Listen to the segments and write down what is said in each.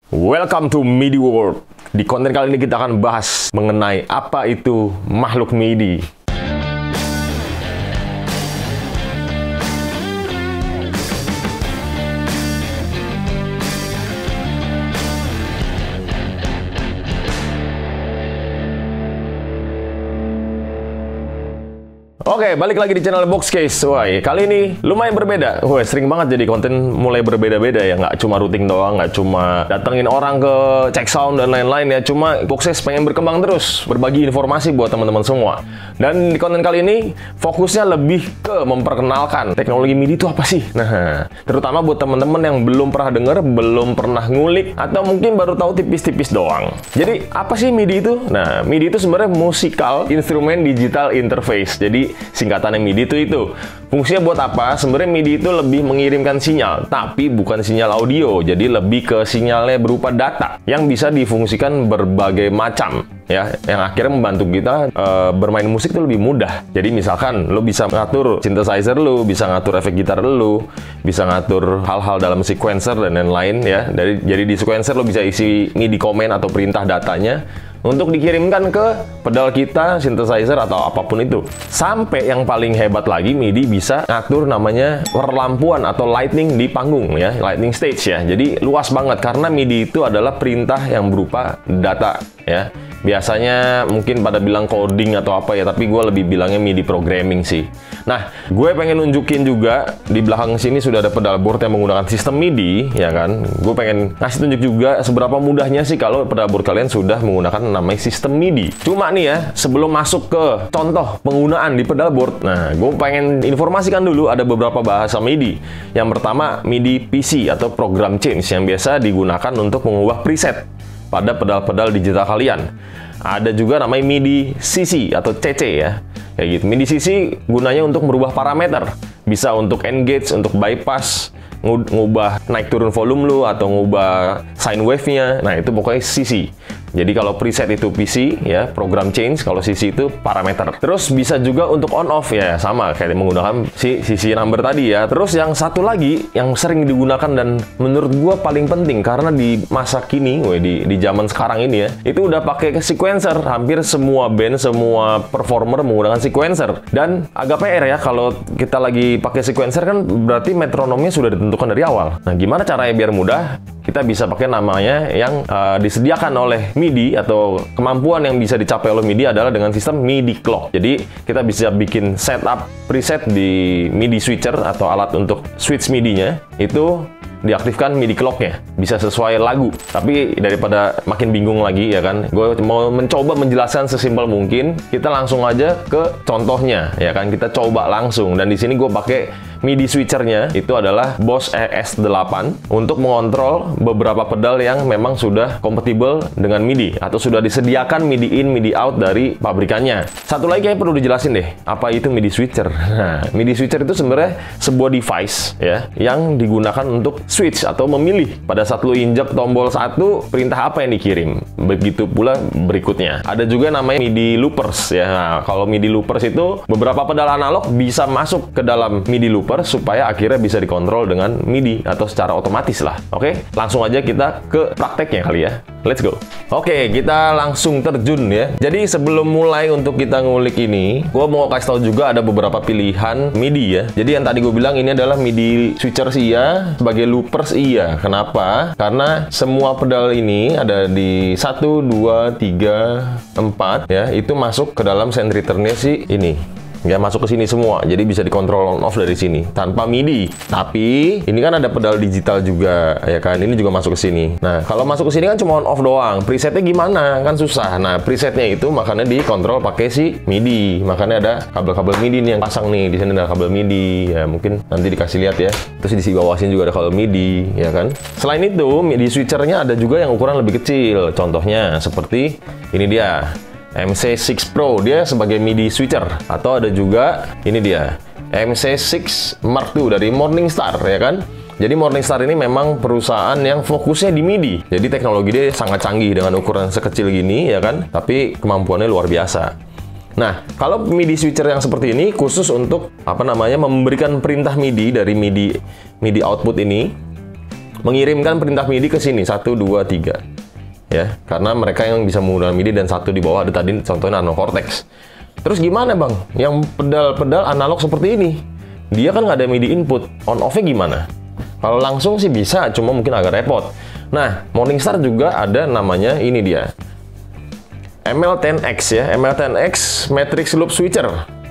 Welcome to MIDI World. Di konten kali ini kita akan bahas mengenai apa itu makhluk MIDI. Oke, balik lagi di channel Boxcase. Wah, kali ini lumayan berbeda. Wah, sering banget jadi konten mulai berbeda-beda ya. Nggak cuma routing doang, nggak cuma datengin orang ke cek sound dan lain-lain ya. Cuma Boxcase pengen berkembang terus, berbagi informasi buat teman-teman semua. Dan di konten kali ini, fokusnya lebih ke memperkenalkan teknologi MIDI itu apa sih? Nah, terutama buat teman-teman yang belum pernah denger, belum pernah ngulik, atau mungkin baru tahu tipis-tipis doang. Jadi, apa sih MIDI itu? Nah, MIDI itu sebenarnya Musical Instrument Digital Interface. Jadi, singkatannya MIDI itu fungsinya buat apa? Sebenarnya MIDI itu lebih mengirimkan sinyal, tapi bukan sinyal audio. Jadi lebih ke sinyalnya berupa data yang bisa difungsikan berbagai macam ya, yang akhirnya membantu kita bermain musik itu lebih mudah. Jadi misalkan lo bisa ngatur synthesizer lo, bisa ngatur efek gitar lo, bisa ngatur hal-hal dalam sequencer dan lain-lain ya. Jadi di sequencer lo bisa isi MIDI command atau perintah datanya untuk dikirimkan ke pedal kita, synthesizer, atau apapun itu. Sampai yang paling hebat lagi, MIDI bisa ngatur namanya perlampuan atau lighting di panggung ya, lighting stage ya. Jadi luas banget karena MIDI itu adalah perintah yang berupa data ya. Biasanya mungkin pada bilang coding atau apa ya, tapi gue lebih bilangnya MIDI programming sih. Nah, gue pengen nunjukin juga di belakang sini sudah ada pedal board yang menggunakan sistem MIDI, ya kan? Gue pengen ngasih tunjuk juga seberapa mudahnya sih kalau pedal board kalian sudah menggunakan namanya sistem MIDI. Cuma nih ya, sebelum masuk ke contoh penggunaan di pedal board, nah, gue pengen informasikan dulu ada beberapa bahasa MIDI. Yang pertama, MIDI PC atau program change yang biasa digunakan untuk mengubah preset pada pedal-pedal digital kalian. Ada juga namanya MIDI CC atau CC ya. Kayak gitu. MIDI CC gunanya untuk merubah parameter. Bisa untuk engage, untuk bypass, ngubah naik turun volume lu atau ngubah sine wave-nya. Nah, itu pokoknya CC. Jadi kalau preset itu PC ya, program change, kalau CC itu parameter. Terus bisa juga untuk on off ya, sama kayak menggunakan si CC number tadi ya. Terus yang satu lagi yang sering digunakan dan menurut gua paling penting karena di masa kini, di zaman sekarang ini ya, itu udah pakai sequencer. Hampir semua band, semua performer menggunakan sequencer. Dan agak PR ya kalau kita lagi pakai sequencer kan berarti metronomnya sudah ditentukan dari awal. Nah, gimana caranya biar mudah? Kita bisa pakai namanya yang disediakan oleh MIDI atau kemampuan yang bisa dicapai oleh MIDI adalah dengan sistem MIDI clock. Jadi kita bisa bikin setup preset di MIDI switcher atau alat untuk switch MIDI-nya itu diaktifkan MIDI clock-nya, bisa sesuai lagu. Tapi daripada makin bingung lagi ya kan, gue mau mencoba menjelaskan sesimpel mungkin. Kita langsung aja ke contohnya ya kan, kita coba langsung. Dan di sini gue pakai MIDI switchernya itu adalah Boss ES8 untuk mengontrol beberapa pedal yang memang sudah kompatibel dengan MIDI atau sudah disediakan MIDI in, MIDI out dari pabrikannya. Satu lagi kayaknya perlu dijelasin deh, apa itu MIDI switcher? Nah, MIDI switcher itu sebenarnya sebuah device ya yang digunakan untuk switch atau memilih pada saat lu injek tombol satu, perintah apa yang dikirim. Begitu pula berikutnya. Ada juga namanya MIDI loopers ya. Nah, kalau MIDI loopers itu beberapa pedal analog bisa masuk ke dalam MIDI loopers supaya akhirnya bisa dikontrol dengan MIDI atau secara otomatis lah. Oke, langsung aja kita ke prakteknya kali ya. Let's go. Oke, kita langsung terjun ya. Jadi sebelum mulai untuk kita ngulik ini, gue mau kasih tahu juga ada beberapa pilihan MIDI ya. Jadi yang tadi gue bilang ini adalah MIDI switcher iya, sebagai loopers iya. Kenapa? Karena semua pedal ini ada di 1, 2, 3, 4 ya, itu masuk ke dalam send return-nya si ini. Ya, masuk ke sini semua, jadi bisa dikontrol on off dari sini tanpa MIDI. Tapi ini kan ada pedal digital juga ya kan, ini juga masuk ke sini. Nah, kalau masuk ke sini kan cuma on off doang. Presetnya gimana? Kan susah. Nah, presetnya itu makanya dikontrol pakai si MIDI. Makanya ada kabel-kabel MIDI nih yang pasang nih. Di sini ada kabel MIDI. Ya, mungkin nanti dikasih lihat ya. Terus di bawah sini juga ada kabel MIDI, ya kan. Selain itu, MIDI switchernya ada juga yang ukuran lebih kecil. Contohnya seperti ini dia. MC6 Pro, dia sebagai MIDI switcher. Atau ada juga ini dia MC6 Mark II dari Morningstar ya kan. Jadi Morningstar ini memang perusahaan yang fokusnya di MIDI. Jadi teknologi dia sangat canggih dengan ukuran sekecil gini ya kan, tapi kemampuannya luar biasa. Nah, kalau MIDI switcher yang seperti ini khusus untuk apa namanya memberikan perintah MIDI dari MIDI output ini mengirimkan perintah MIDI ke sini 1, 2, 3 ya, karena mereka yang bisa menggunakan MIDI dan satu di bawah ada tadi contohnya Nano Cortex. Terus gimana bang? Yang pedal-pedal analog seperti ini, dia kan nggak ada MIDI input, on off-nya gimana? Kalau langsung sih bisa, cuma mungkin agak repot. Nah, Morningstar juga ada namanya ini dia ML10X ya, ML10X Matrix Loop Switcher.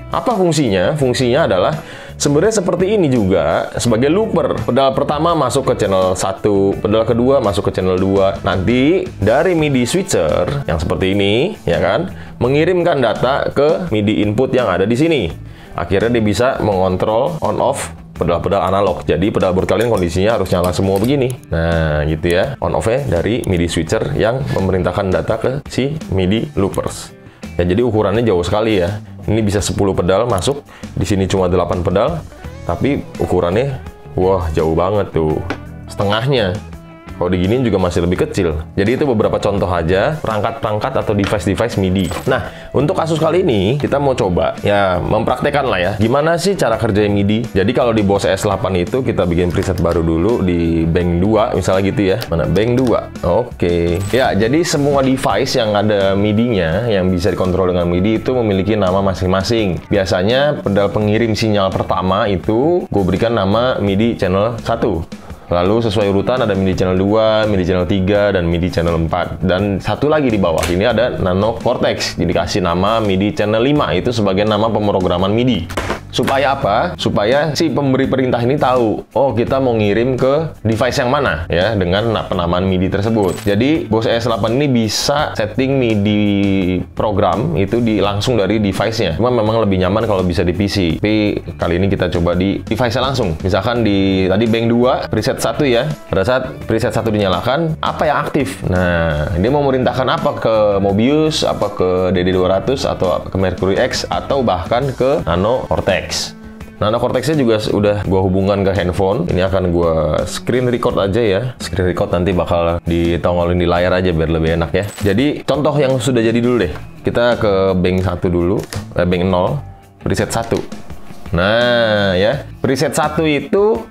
Apa fungsinya? Fungsinya adalah sebenarnya seperti ini juga sebagai looper. Pedal pertama masuk ke channel 1, pedal kedua masuk ke channel 2. Nanti dari MIDI switcher yang seperti ini, ya kan, mengirimkan data ke MIDI input yang ada di sini. Akhirnya dia bisa mengontrol on off pedal-pedal analog. Jadi pedal board kalian kondisinya harus nyala semua begini. Nah, gitu ya. On off-nya dari MIDI switcher yang memerintahkan data ke si MIDI loopers. Ya, jadi ukurannya jauh sekali ya. Ini bisa 10 pedal masuk, di sini cuma 8 pedal, tapi ukurannya wah jauh banget tuh. Setengahnya. Kalau diginiin juga masih lebih kecil. Jadi itu beberapa contoh aja perangkat-perangkat atau device-device MIDI. Nah, untuk kasus kali ini kita mau coba ya mempraktekkan lah ya. Gimana sih cara kerja MIDI? Jadi kalau di Bose S8 itu kita bikin preset baru dulu di Bank 2 misalnya gitu ya. Mana Bank 2? Oke. Ya, jadi semua device yang ada MIDI-nya yang bisa dikontrol dengan MIDI itu memiliki nama masing-masing. Biasanya pedal pengirim sinyal pertama itu gue berikan nama MIDI channel 1. Lalu sesuai urutan ada MIDI channel 2, MIDI channel 3, dan MIDI channel 4. Dan satu lagi di bawah ini ada Nano Cortex. Jadi kasih nama MIDI channel 5, itu sebagai nama pemrograman MIDI. Supaya apa? Supaya si pemberi perintah ini tahu, oh kita mau ngirim ke device yang mana ya dengan penamaan MIDI tersebut. Jadi Bose S8 ini bisa setting MIDI program itu langsung dari device-nya. Cuma memang lebih nyaman kalau bisa di PC. Tapi kali ini kita coba di device-nya langsung. Misalkan di tadi Bank 2 preset 1 ya. Pada saat preset 1 dinyalakan, apa yang aktif? Nah, dia mau merintahkan apa ke Mobius, apa ke DD200 atau ke Mercury X atau bahkan ke Nano Cortex. Nano Cortex-nya juga udah gua hubungkan ke handphone. Ini akan gua screen record aja ya. Screen record nanti bakal ditongolin di layar aja biar lebih enak ya. Jadi contoh yang sudah jadi dulu deh. Kita ke Bank 1 dulu, Bank 0, preset 1. Nah ya, preset 1 itu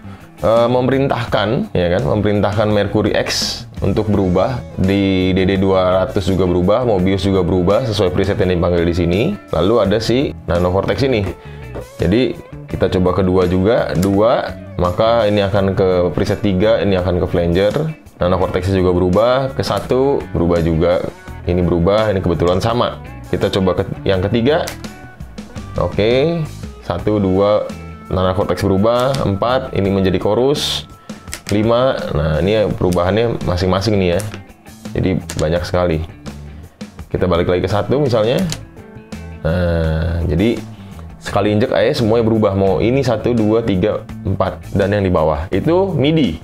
memerintahkan ya kan, memerintahkan Mercury X untuk berubah, di DD200 juga berubah, Mobius juga berubah sesuai preset yang dipanggil di sini. Lalu ada si Nano Cortex ini. Jadi kita coba kedua juga, 2, maka ini akan ke preset 3, ini akan ke flanger. Nano Cortex juga berubah, ke 1 berubah juga, ini berubah, ini kebetulan sama. Kita coba ke yang ketiga. Oke, 1, 2, Nano Cortex berubah, 4, ini menjadi chorus, 5, nah ini perubahannya masing-masing nih ya. Jadi banyak sekali. Kita balik lagi ke 1 misalnya. Nah, jadi sekali injek aja semuanya berubah, mau ini 1, 2, 3, 4 dan yang di bawah itu MIDI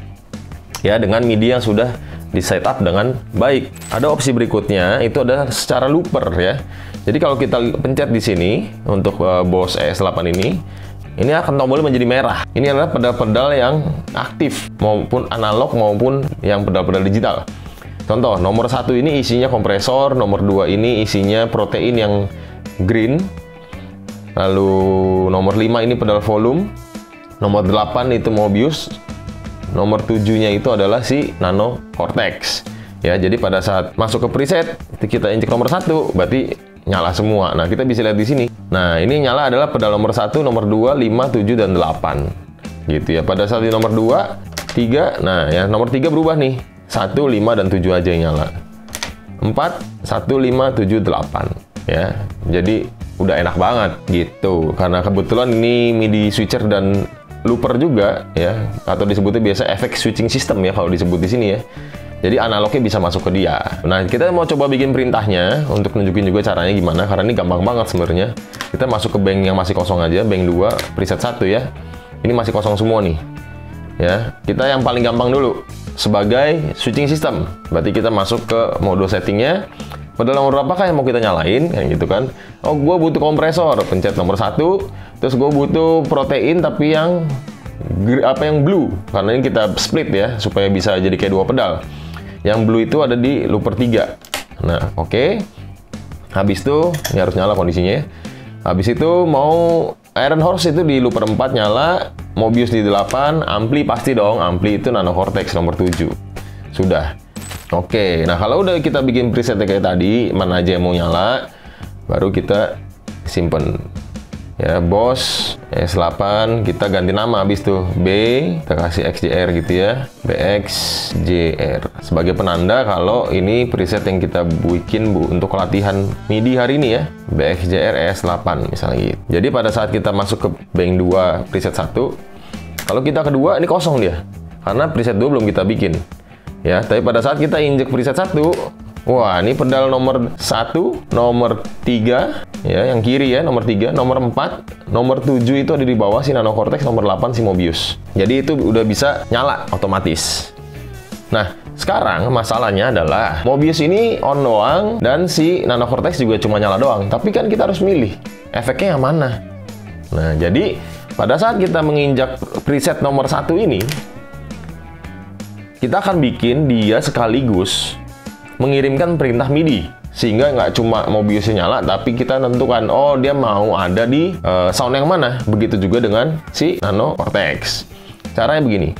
ya, dengan MIDI yang sudah di setup dengan baik. Ada opsi berikutnya itu adalah secara looper ya. Jadi kalau kita pencet di sini untuk Bose S8 ini akan tombolnya menjadi merah. Ini adalah pedal-pedal yang aktif maupun analog maupun yang pedal-pedal digital. Contoh nomor 1 ini isinya kompresor, nomor 2 ini isinya protein yang green. Lalu nomor 5 ini pedal volume, nomor 8 itu Mobius, nomor 7-nya itu adalah si Nano Cortex. Ya, jadi pada saat masuk ke preset, kita injek nomor 1, berarti nyala semua. Nah, kita bisa lihat di sini. Nah, ini nyala adalah pedal nomor 1, nomor 2, 5, 7, dan 8. Gitu ya. Pada saat di nomor 2, 3, nah ya nomor 3 berubah nih. 1, 5, dan 7 aja yang nyala. 4, 1, 5, 7, 8. Ya, jadi udah enak banget gitu, karena kebetulan ini MIDI switcher dan looper juga ya, atau disebutnya biasa efek switching system ya kalau disebut di sini ya. Jadi analognya bisa masuk ke dia. Nah, kita mau coba bikin perintahnya untuk nunjukin juga caranya gimana, karena ini gampang banget sebenarnya. Kita masuk ke bank yang masih kosong aja, Bank 2 preset 1 ya. Ini masih kosong semua nih. Ya, kita yang paling gampang dulu sebagai switching system. Berarti kita masuk ke mode settingnya. Pedal nomor berapakah yang mau kita nyalain, kayak gitu kan? Oh, gue butuh kompresor, pencet nomor 1. Terus gue butuh protein tapi yang blue, karena ini kita split ya supaya bisa jadi kayak 2 pedal. Yang blue itu ada di looper 3. Nah, oke. Habis itu ini harus nyala kondisinya ya. Habis itu mau Iron Horse itu di looper 4 nyala, Mobius di 8, ampli pasti dong, ampli itu Nano Cortex nomor 7. Sudah. Oke, nah kalau udah kita bikin presetnya kayak tadi, mana aja yang mau nyala, baru kita simpen. Ya, BOS S8, kita ganti nama habis tuh. B, kita kasih XJR gitu ya. BXJR. Sebagai penanda kalau ini preset yang kita bikin untuk latihan MIDI hari ini ya. BXJR S8 misalnya gitu. Jadi pada saat kita masuk ke bank 2 preset 1, kalau kita kedua ini kosong dia. Karena preset 2 belum kita bikin. Ya, tapi pada saat kita injek preset 1, wah, ini pedal nomor 1, nomor 3, ya, yang kiri ya, nomor 3, nomor 4, nomor 7 itu ada di bawah si Nano Cortex, nomor 8 si Mobius. Jadi itu udah bisa nyala otomatis. Nah, sekarang masalahnya adalah Mobius ini on doang dan si Nano Cortex juga cuma nyala doang. Tapi kan kita harus milih efeknya yang mana. Nah, jadi pada saat kita menginjak preset nomor 1 ini, kita akan bikin dia sekaligus mengirimkan perintah MIDI, sehingga nggak cuma Mobiusnya nyala, tapi kita tentukan, oh dia mau ada di sound yang mana. Begitu juga dengan si Nano Cortex. Caranya begini,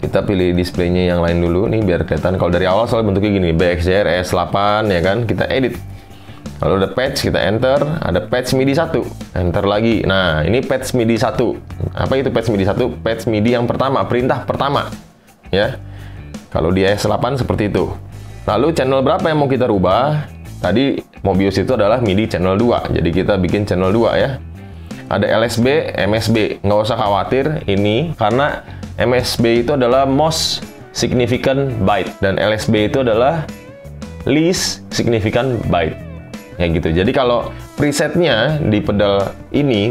kita pilih displaynya yang lain dulu nih biar kelihatan. Kalau dari awal soalnya bentuknya gini, BXJR S8 ya kan, kita edit. Lalu ada patch, kita enter, ada patch MIDI 1, enter lagi. Nah, ini patch MIDI 1. Apa itu patch MIDI 1? Patch MIDI yang pertama, perintah pertama ya. Kalau di S8 seperti itu. Lalu channel berapa yang mau kita rubah? Tadi Mobius itu adalah MIDI channel 2. Jadi kita bikin channel 2 ya. Ada LSB, MSB. Nggak usah khawatir ini, karena MSB itu adalah Most Significant Byte. Dan LSB itu adalah Least Significant Byte. Ya gitu. Jadi kalau presetnya di pedal ini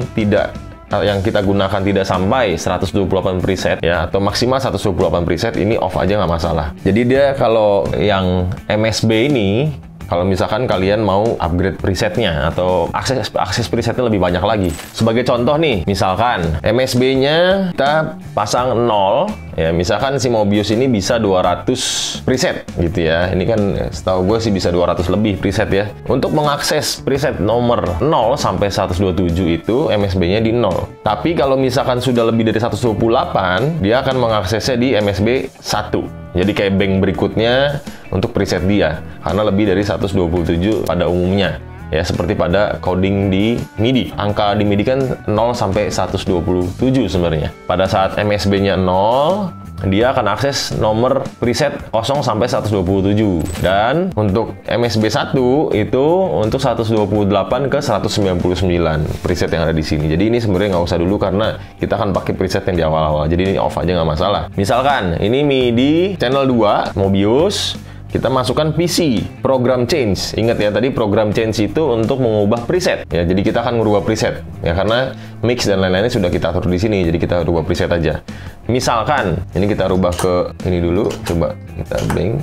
yang kita gunakan tidak sampai 128 preset ya, atau maksimal 128 preset, ini off aja nggak masalah. Jadi dia kalau yang MSB ini, kalau misalkan kalian mau upgrade presetnya atau akses presetnya lebih banyak lagi. Sebagai contoh nih, misalkan MSB-nya kita pasang 0, ya misalkan si Mobius ini bisa 200 preset gitu ya. Ini kan setahu gue sih bisa 200 lebih preset ya. Untuk mengakses preset nomor 0 sampai 127 itu MSB-nya di 0. Tapi kalau misalkan sudah lebih dari 128, dia akan mengaksesnya di MSB 1. Jadi kayak bank berikutnya untuk preset dia, karena lebih dari 127 pada umumnya. Ya, seperti pada coding di MIDI. Angka di MIDI kan 0 sampai 127 sebenarnya. Pada saat MSB-nya 0, dia akan akses nomor preset 0 sampai 127. Dan untuk MSB 1 itu untuk 128 ke 199 preset yang ada di sini. Jadi ini sebenarnya nggak usah dulu karena kita akan pakai preset yang di awal-awal. Jadi ini off aja nggak masalah. Misalkan ini MIDI channel 2 Mobius, kita masukkan PC, program change. Ingat ya, tadi program change itu untuk mengubah preset. Ya, jadi kita akan merubah preset. Ya, karena mix dan lain-lainnya sudah kita atur di sini. Jadi kita rubah preset aja. Misalkan, ini kita rubah ke ini dulu. Coba kita bank.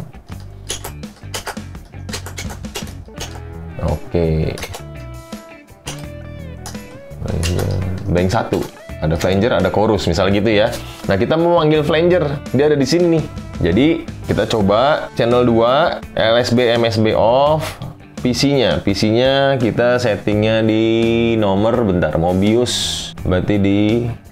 Oke. Bank 1. Ada flanger, ada chorus, misalnya gitu ya. Nah, kita mau manggil flanger. Dia ada di sini nih. Jadi, kita coba channel 2, LSB, MSB off, PC-nya. PC-nya kita settingnya di nomor, bentar, Mobius. Berarti di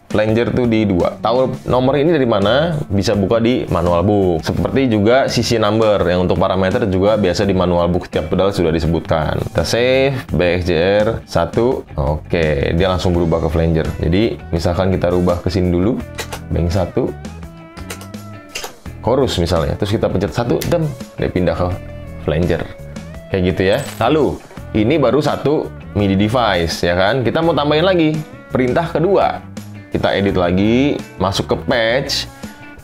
flanger tuh di 2. Tahu nomor ini dari mana? Bisa buka di manual book. Seperti juga CC number, yang untuk parameter juga biasa di manual book. Setiap pedal sudah disebutkan. Kita save, BXJR 1. Oke, dia langsung berubah ke flanger. Jadi, misalkan kita rubah ke sini dulu, bank 1. Chorus misalnya, terus kita pencet 1, dia pindah ke flanger. Kayak gitu ya. Lalu, ini baru satu MIDI device, ya kan? Kita mau tambahin lagi, perintah kedua. Kita edit lagi, masuk ke patch.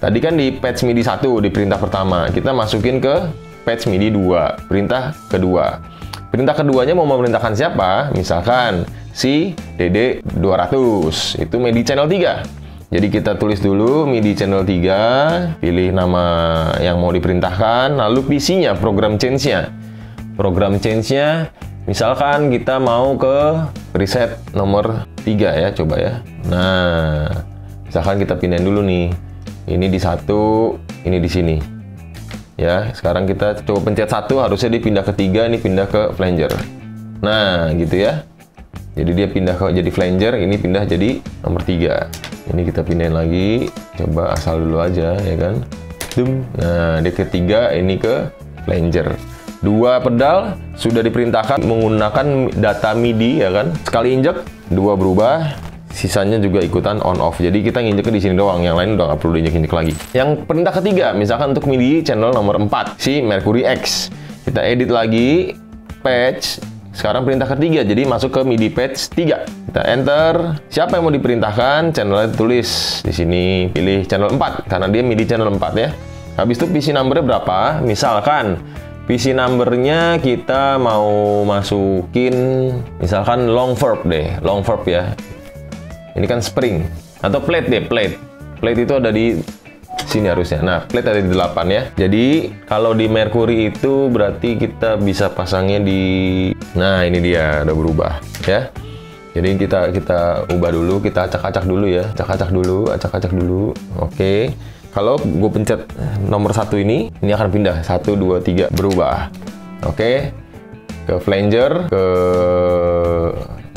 Tadi kan di patch MIDI 1, di perintah pertama. Kita masukin ke patch MIDI 2, perintah kedua. Perintah keduanya mau memerintahkan siapa? Misalkan, si DD200, itu MIDI channel 3. Jadi kita tulis dulu MIDI channel 3, pilih nama yang mau diperintahkan, lalu PC-nya, program change-nya. Program change-nya, misalkan kita mau ke preset nomor 3 ya, coba ya. Nah, misalkan kita pindahin dulu nih. Ini di 1, ini di sini. Ya, sekarang kita coba pencet 1, harusnya dia pindah ke 3, ini pindah ke flanger. Nah, gitu ya. Jadi dia pindah ke jadi flanger, ini pindah jadi nomor 3. Ini kita pindahin lagi, coba asal dulu aja ya kan. Nah, di ketiga ini ke flanger. Dua pedal sudah diperintahkan menggunakan data MIDI ya kan. Sekali injek, dua berubah, sisanya juga ikutan on off. Jadi kita nginjeknya di sini doang, yang lain udah nggak perlu diinjek-injek lagi. Yang perintah ketiga, misalkan untuk MIDI channel nomor 4 si Mercury X. Kita edit lagi, patch. Sekarang perintah ketiga, jadi masuk ke MIDI patch 3. Kita enter. Siapa yang mau diperintahkan? Channelnya tulis di sini, pilih channel 4 karena dia MIDI channel 4 ya. Habis itu PC number-nya berapa? Misalkan PC number-nya kita mau masukin misalkan long verb deh, long verb ya. Ini kan spring atau plate deh, plate. Plate itu ada di sini harusnya. Nah, plate ada di 8 ya. Jadi, kalau di Mercury itu berarti kita bisa pasangnya di... Nah, ini dia, udah berubah ya. Jadi kita ubah dulu, kita acak-acak dulu ya. Acak-acak dulu. Oke. Kalau gue pencet nomor 1 ini akan pindah. 1, 2, 3, berubah. Oke. Ke flanger, ke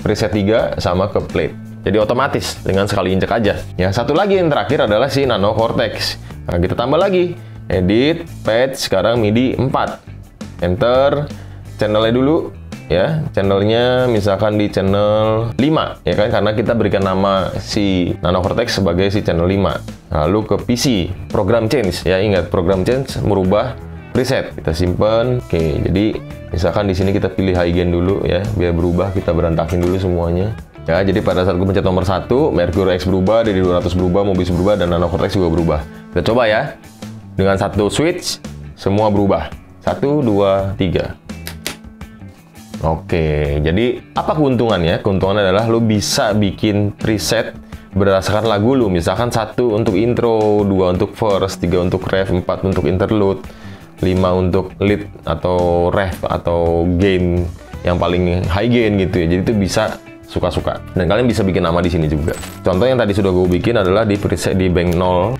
preset 3, sama ke plate. Jadi otomatis dengan sekali injek aja. Ya, satu lagi yang terakhir adalah si Nano Cortex. Nah, kita tambah lagi. Edit, patch, sekarang MIDI 4. Enter, channelnya dulu. Ya, channelnya misalkan di channel 5. Ya kan, karena kita berikan nama si Nano Cortex sebagai si channel 5. Lalu ke PC, program change. Ya, ingat, program change merubah preset. Kita simpan. Oke, jadi misalkan di sini kita pilih high gain dulu ya, biar berubah. Kita berantakin dulu semuanya. Ya, jadi pada saat gue pencet nomor 1, Mercury X berubah, DD200 berubah, Mobius berubah, dan Nano Cortex juga berubah. Kita coba ya. Dengan satu switch, semua berubah. 1, 2, 3. Oke, jadi apa keuntungannya? Keuntungannya adalah lo bisa bikin preset berdasarkan lagu lo. Misalkan 1 untuk intro, 2 untuk verse, 3 untuk ref, 4 untuk interlude, 5 untuk lead atau ref atau gain yang paling high gain gitu ya. Jadi itu bisa suka-suka. Dan kalian bisa bikin nama di sini juga. Contoh yang tadi sudah gue bikin adalah di preset di bank 0,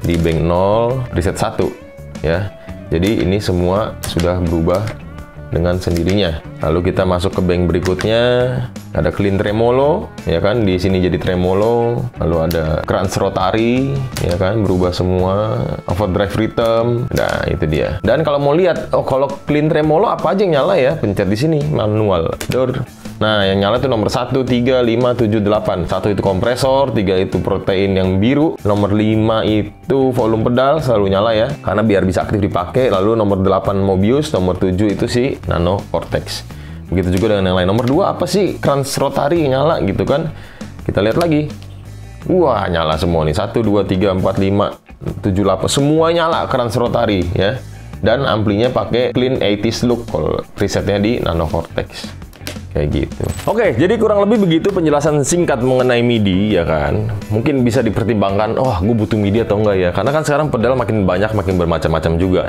preset 1 ya. Jadi ini semua sudah berubah dengan sendirinya. Lalu kita masuk ke bank berikutnya, ada clean tremolo ya kan, di sini jadi tremolo, lalu ada crunch rotary ya kan, berubah semua, overdrive rhythm. Nah, itu dia. Dan kalau mau lihat kalau clean tremolo apa aja yang nyala ya, pencet di sini manual door. Nah, yang nyala itu nomor 1, 3, 5, 7, 8. 1 itu kompresor, 3 itu protein yang biru, nomor 5 itu volume pedal selalu nyala ya, karena biar bisa aktif dipakai. Lalu nomor 8 Mobius, nomor 7 itu si Nano Cortex. Begitu juga dengan yang lain. Nomor 2 apa sih? Crunch rotary nyala gitu kan. Kita lihat lagi. Wah, nyala semua nih. 1, 2, 3, 4, 5, 7, 8. Semua nyala crunch rotary ya. Dan amplinya pakai clean 80s look kalau presetnya di Nano Cortex. Kayak gitu. Oke, jadi kurang lebih begitu penjelasan singkat mengenai MIDI ya kan. Mungkin bisa dipertimbangkan, gue butuh MIDI atau enggak ya. Karena kan sekarang pedal makin banyak, makin bermacam-macam juga.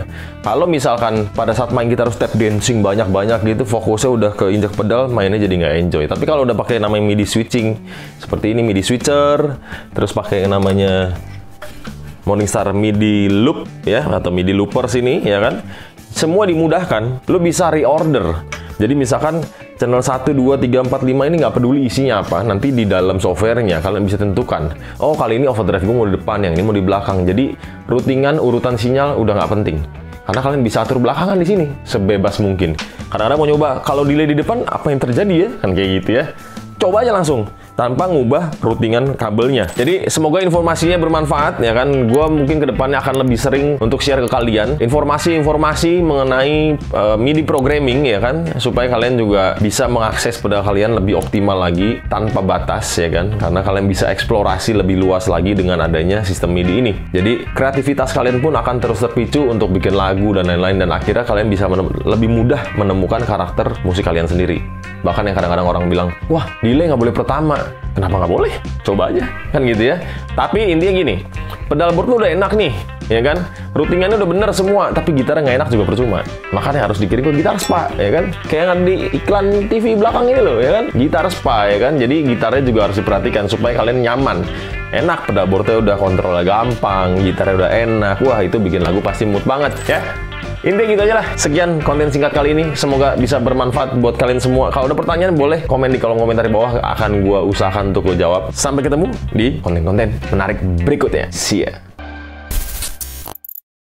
Kalau misalkan pada saat main gitar harus tap dancing banyak-banyak gitu, fokusnya udah ke injek pedal, mainnya jadi nggak enjoy. Tapi kalau udah pakai namanya MIDI switching, seperti ini MIDI switcher, terus pakai namanya Morningstar MIDI loop ya, atau MIDI looper sini ya kan. Semua dimudahkan, lo bisa reorder. Jadi misalkan channel 1, 2, 3, 4, 5 ini nggak peduli isinya apa, nanti di dalam softwarenya kalian bisa tentukan, oh kali ini overdrive gue mau di depan, yang ini mau di belakang. Jadi routingan, urutan sinyal udah nggak penting, karena kalian bisa atur belakangan di sini sebebas mungkin. Kadang-kadang mau nyoba, kalau delay di depan apa yang terjadi ya, kan kayak gitu ya. Coba aja langsung tanpa ngubah routingan kabelnya. Jadi semoga informasinya bermanfaat ya kan. Gua mungkin kedepannya akan lebih sering untuk share ke kalian informasi-informasi mengenai MIDI programming ya kan, supaya kalian juga bisa mengakses pedal kalian lebih optimal lagi tanpa batas ya kan, karena kalian bisa eksplorasi lebih luas lagi dengan adanya sistem MIDI ini. Jadi kreativitas kalian pun akan terus terpicu untuk bikin lagu dan lain-lain, dan akhirnya kalian bisa lebih mudah menemukan karakter musik kalian sendiri. Bahkan yang kadang-kadang orang bilang, wah delay nggak boleh pertama. Kenapa nggak boleh? Coba aja, kan gitu ya. Tapi intinya gini, pedal board lu udah enak nih, ya kan? Routingannya udah bener semua, tapi gitarnya nggak enak juga percuma. Makanya harus dikirim ke Gitar Spa, ya kan? Kayak yang di iklan TV belakang ini loh, ya kan? Gitar Spa, ya kan? Jadi gitarnya juga harus diperhatikan supaya kalian nyaman. Enak, pedal boardnya udah kontrolnya gampang, gitarnya udah enak. Wah, itu bikin lagu pasti mood banget, ya. Intinya gitu aja lah. Sekian konten singkat kali ini. Semoga bisa bermanfaat buat kalian semua. Kalau ada pertanyaan boleh komen di kolom komentar di bawah. Akan gua usahakan untuk lo jawab. Sampai ketemu di konten-konten menarik berikutnya. See ya.